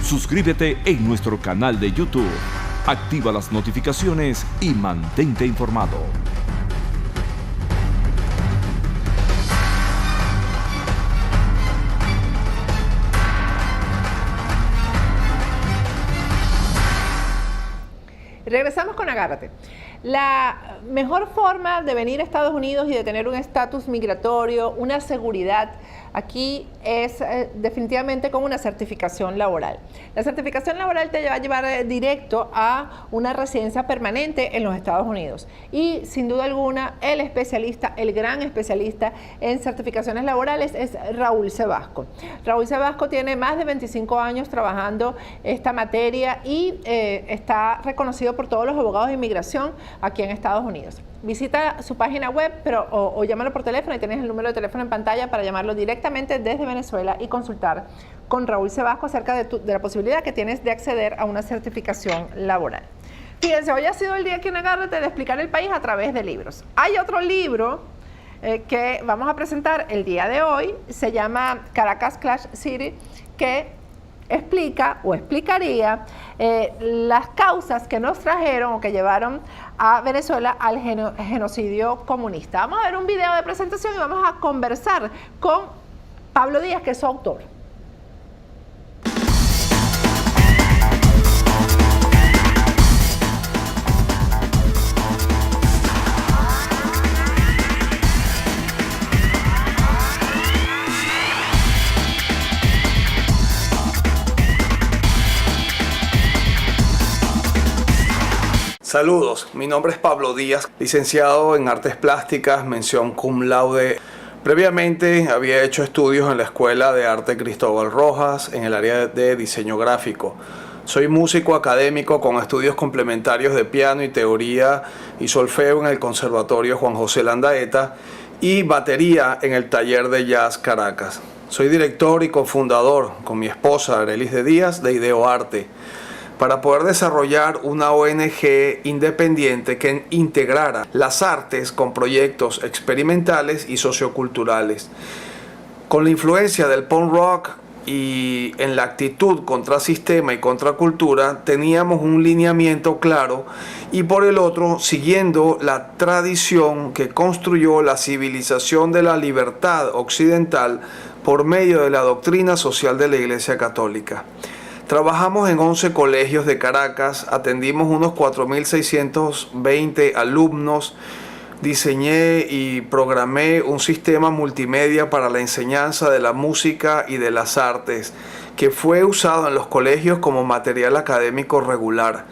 Suscríbete en nuestro canal de YouTube, activa las notificaciones y mantente informado. Regresamos con Agárrate. La mejor forma de venir a Estados Unidos y de tener un estatus migratorio, una seguridad, aquí es definitivamente con una certificación laboral. La certificación laboral te va a llevar directo a una residencia permanente en los Estados Unidos. Y sin duda alguna, el especialista, el gran especialista en certificaciones laborales es Raúl Sebasco. Raúl Sebasco tiene más de 25 años trabajando esta materia y está reconocido por todos los abogados de inmigración aquí en Estados Unidos. Visita su página web o llámalo por teléfono y tienes el número de teléfono en pantalla para llamarlo directamente desde Venezuela y consultar con Raúl Sebasco acerca de la posibilidad que tienes de acceder a una certificación laboral. Fíjense, hoy ha sido el día aquí en Agárrate de explicar el país a través de libros. Hay otro libro que vamos a presentar el día de hoy, se llama Caracas Clash City, que explica o explicaría las causas que nos trajeron o que llevaron a Venezuela al genocidio comunista. Vamos a ver un video de presentación y vamos a conversar con Pablo Díaz, que es su autor. Saludos, mi nombre es Pablo Díaz, licenciado en Artes Plásticas, mención cum laude. Previamente había hecho estudios en la Escuela de Arte Cristóbal Rojas en el área de diseño gráfico. Soy músico académico con estudios complementarios de piano y teoría y solfeo en el Conservatorio Juan José Landaeta y batería en el Taller de Jazz Caracas. Soy director y cofundador con mi esposa Arelis de Díaz de Ideoarte, para poder desarrollar una ONG independiente que integrara las artes con proyectos experimentales y socioculturales. Con la influencia del punk rock y en la actitud contra sistema y contra cultura, teníamos un lineamiento claro, y por el otro, siguiendo la tradición que construyó la civilización de la libertad occidental por medio de la doctrina social de la Iglesia Católica. Trabajamos en 11 colegios de Caracas, atendimos unos 4.620 alumnos, diseñé y programé un sistema multimedia para la enseñanza de la música y de las artes, que fue usado en los colegios como material académico regular.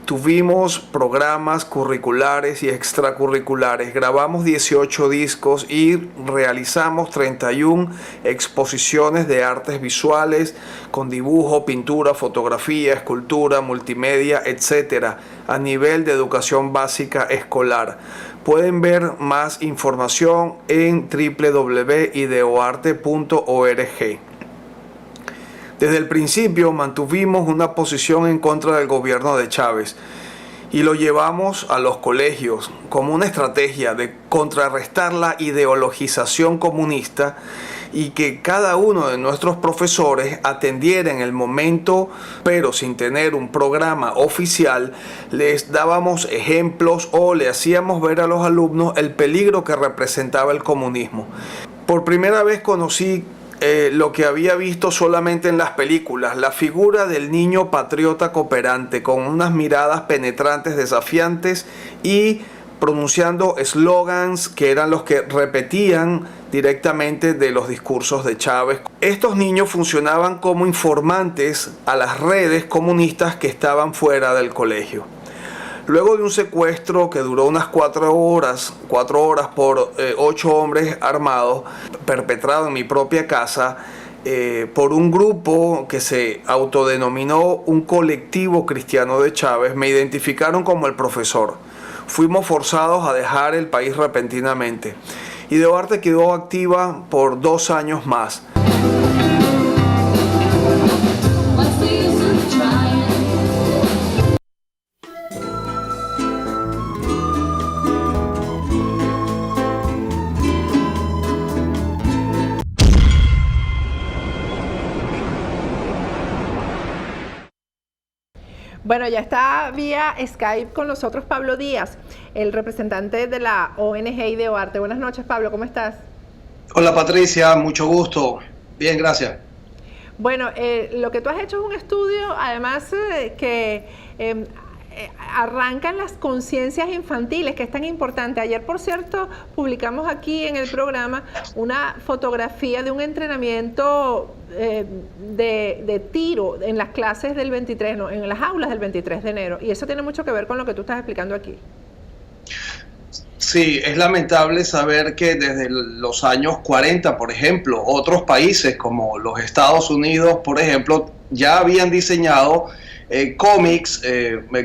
Tuvimos programas curriculares y extracurriculares, grabamos 18 discos y realizamos 31 exposiciones de artes visuales con dibujo, pintura, fotografía, escultura, multimedia, etc. a nivel de educación básica escolar. Pueden ver más información en www.ideoarte.org. Desde el principio mantuvimos una posición en contra del gobierno de Chávez y lo llevamos a los colegios como una estrategia de contrarrestar la ideologización comunista y que cada uno de nuestros profesores atendiera en el momento, pero sin tener un programa oficial. Les dábamos ejemplos o le hacíamos ver a los alumnos el peligro que representaba el comunismo. Por primera vez conocí lo que había visto solamente en las películas, la figura del niño patriota cooperante con unas miradas penetrantes, desafiantes y pronunciando eslogans que eran los que repetían directamente de los discursos de Chávez. Estos niños funcionaban como informantes a las redes comunistas que estaban fuera del colegio. Luego de un secuestro que duró unas 4 horas por 8 hombres armados, perpetrado en mi propia casa, por un grupo que se autodenominó un colectivo cristiano de Chávez, me identificaron como el profesor. Fuimos forzados a dejar el país repentinamente. Ideoarte quedó activa por 2 años más. Bueno, ya está vía Skype con nosotros Pablo Díaz, el representante de la ONG Ideoarte. Buenas noches, Pablo, ¿cómo estás? Hola Patricia, mucho gusto. Bien, gracias. Bueno, lo que tú has hecho es un estudio, además que arrancan las conciencias infantiles, que es tan importante. Ayer, por cierto, publicamos aquí en el programa una fotografía de un entrenamiento de tiro en las clases del 23, no, en las aulas del 23 de enero. Y eso tiene mucho que ver con lo que tú estás explicando aquí. Sí, es lamentable saber que desde los años 40, por ejemplo, otros países como los Estados Unidos, por ejemplo, ya habían diseñado cómics,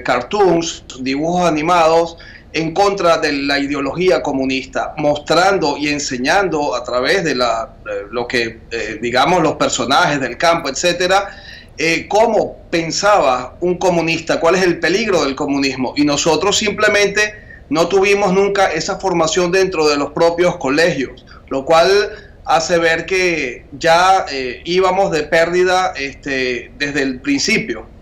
cartoons, dibujos animados en contra de la ideología comunista, mostrando y enseñando a través de lo que, digamos, los personajes del campo, etcétera, cómo pensaba un comunista, cuál es el peligro del comunismo. Y nosotros simplemente no tuvimos nunca esa formación dentro de los propios colegios, lo cual hace ver que ya íbamos de pérdida desde el principio.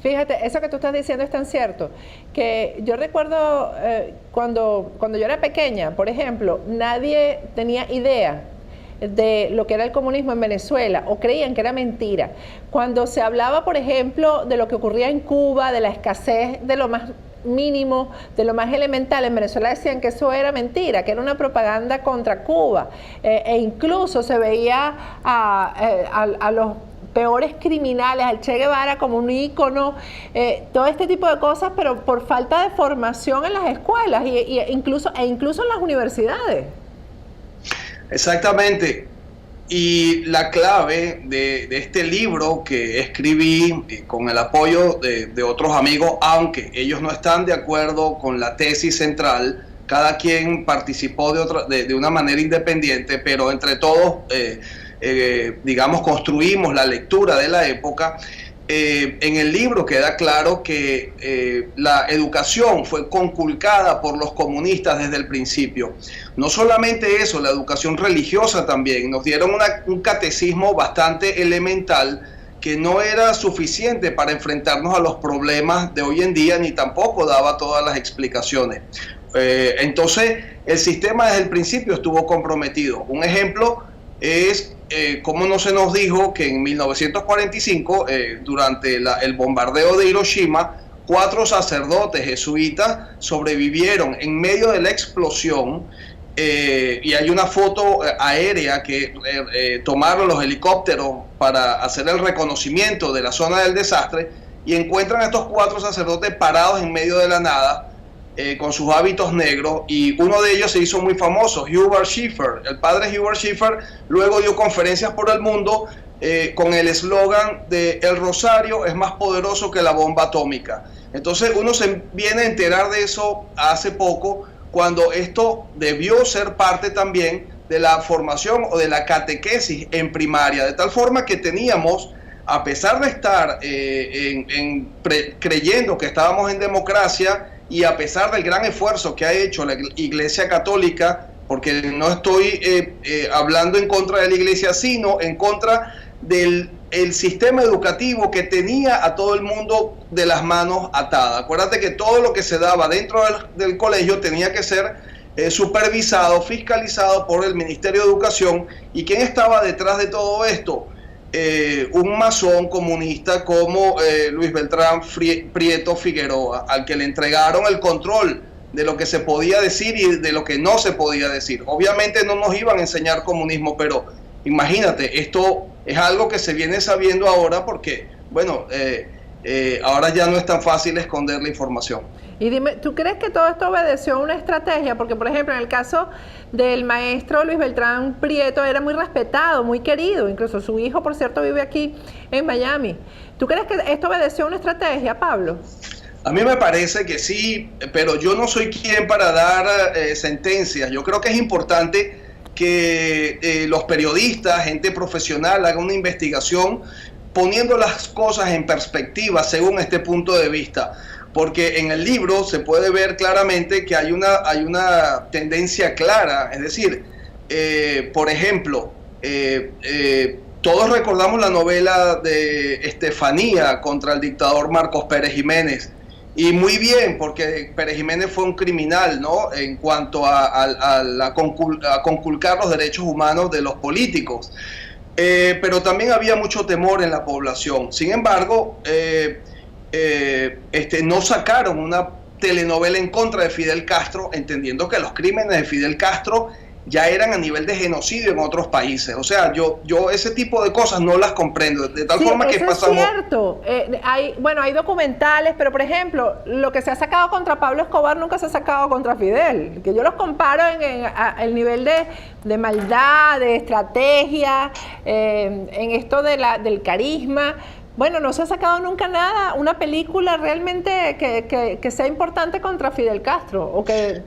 Fíjate, eso que tú estás diciendo es tan cierto, que yo recuerdo cuando yo era pequeña, por ejemplo, nadie tenía idea de lo que era el comunismo en Venezuela, o creían que era mentira. Cuando se hablaba, por ejemplo, de lo que ocurría en Cuba, de la escasez de lo más mínimo, de lo más elemental, en Venezuela decían que eso era mentira, que era una propaganda contra Cuba, e incluso se veía a los peores criminales, al Che Guevara como un ícono, todo este tipo de cosas, pero por falta de formación en las escuelas e incluso en las universidades. Exactamente. Y la clave de este libro que escribí con el apoyo de otros amigos, aunque ellos no están de acuerdo con la tesis central, cada quien participó de una manera independiente, pero entre todos, digamos, construimos la lectura de la época. En el libro queda claro que la educación fue conculcada por los comunistas desde el principio. No solamente eso, la educación religiosa también. Nos dieron un catecismo bastante elemental que no era suficiente para enfrentarnos a los problemas de hoy en día, ni tampoco daba todas las explicaciones. Entonces, el sistema desde el principio estuvo comprometido. Un ejemplo es cómo no se nos dijo que en 1945, durante el bombardeo de Hiroshima, 4 sacerdotes jesuitas sobrevivieron en medio de la explosión, y hay una foto aérea que tomaron los helicópteros para hacer el reconocimiento de la zona del desastre, y encuentran a estos 4 sacerdotes parados en medio de la nada, con sus hábitos negros, y uno de ellos se hizo muy famoso, Hubert Schiffer. El padre Hubert Schiffer luego dio conferencias por el mundo con el eslogan de "El rosario es más poderoso que la bomba atómica". Entonces uno se viene a enterar de eso hace poco, cuando esto debió ser parte también de la formación o de la catequesis en primaria, de tal forma que teníamos, a pesar de estar creyendo que estábamos en democracia, y a pesar del gran esfuerzo que ha hecho la Iglesia Católica, porque no estoy hablando en contra de la Iglesia, sino en contra del sistema educativo que tenía a todo el mundo de las manos atadas. Acuérdate que todo lo que se daba dentro del colegio tenía que ser supervisado, fiscalizado por el Ministerio de Educación. ¿Y quién estaba detrás de todo esto? Un masón comunista como Luis Beltrán Prieto Figueroa, al que le entregaron el control de lo que se podía decir y de lo que no se podía decir. Obviamente no nos iban a enseñar comunismo, pero imagínate, esto es algo que se viene sabiendo ahora porque, bueno, ahora ya no es tan fácil esconder la información. Y dime, ¿tú crees que todo esto obedeció a una estrategia? Porque, por ejemplo, en el caso del maestro Luis Beltrán Prieto, era muy respetado, muy querido. Incluso su hijo, por cierto, vive aquí en Miami. ¿Tú crees que esto obedeció a una estrategia, Pablo? A mí me parece que sí, pero yo no soy quien para dar sentencias. Yo creo que es importante que los periodistas, gente profesional, hagan una investigación poniendo las cosas en perspectiva según este punto de vista. Porque en el libro se puede ver claramente que hay una tendencia clara, es decir, por ejemplo, Todos recordamos la novela de Estefanía contra el dictador Marcos Pérez Jiménez. Y muy bien, porque Pérez Jiménez fue un criminal, ¿no?, en cuanto a conculcar los derechos humanos de los políticos. Pero también había mucho temor en la población. Sin embargo, no sacaron una telenovela en contra de Fidel Castro, entendiendo que los crímenes de Fidel Castro ya eran a nivel de genocidio en otros países. O sea, yo ese tipo de cosas no las comprendo, de tal forma que pasamos... Es cierto. Hay documentales, pero por ejemplo, lo que se ha sacado contra Pablo Escobar nunca se ha sacado contra Fidel, que yo los comparo en el nivel de maldad, de estrategia, en esto del carisma. Bueno, no se ha sacado nunca nada, una película realmente que sea importante contra Fidel Castro, o que...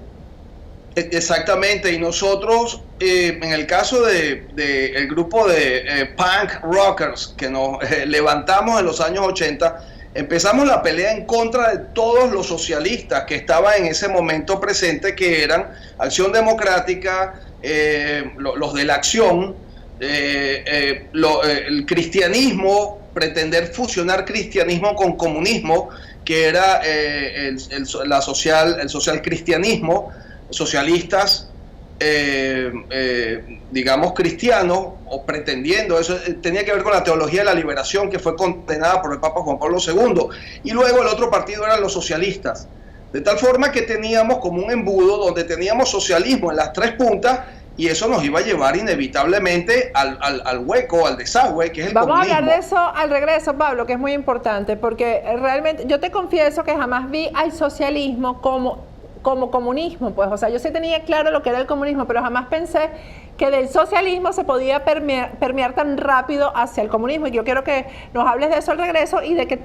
Exactamente, y nosotros, en el caso de el grupo de punk rockers que nos levantamos en los años 80, empezamos la pelea en contra de todos los socialistas que estaban en ese momento presentes, que eran Acción Democrática, los de la Acción, el cristianismo, pretender fusionar cristianismo con comunismo, que era el social cristianismo, socialistas, digamos cristianos, o pretendiendo, eso tenía que ver con la teología de la liberación, que fue condenada por el Papa Juan Pablo II, y luego el otro partido eran los socialistas, de tal forma que teníamos como un embudo donde teníamos socialismo en las tres puntas, y eso nos iba a llevar inevitablemente al hueco, al desagüe, que es el comunismo. Vamos a hablar de eso al regreso, Pablo, que es muy importante, porque realmente yo te confieso que jamás vi al socialismo como comunismo, pues, o sea, yo sí tenía claro lo que era el comunismo, pero jamás pensé que del socialismo se podía permear tan rápido hacia el comunismo, y yo quiero que nos hables de eso al regreso, y de qué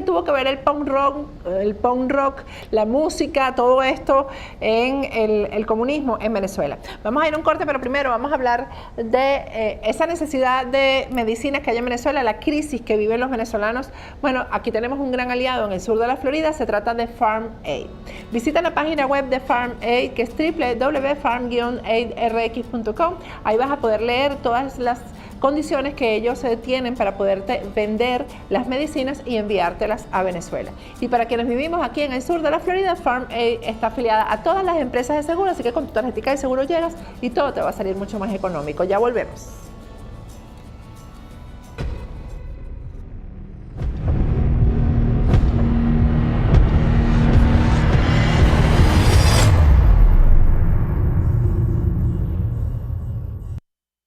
tuvo que ver el punk rock, la música, todo esto en el comunismo en Venezuela. Vamos a ir a un corte, pero primero vamos a hablar de esa necesidad de medicinas que hay en Venezuela, la crisis que viven los venezolanos. Bueno, aquí tenemos un gran aliado en el sur de la Florida, se trata de Farm Aid. Visita la página web de Farm Aid, que es www.farm-aidrx.com. Ahí vas a poder leer todas las condiciones que ellos tienen para poderte vender las medicinas y enviártelas a Venezuela. Y para quienes vivimos aquí en el sur de la Florida, Farm Aid está afiliada a todas las empresas de seguro, así que con tu tarjetita de seguro llegas y todo te va a salir mucho más económico. Ya volvemos.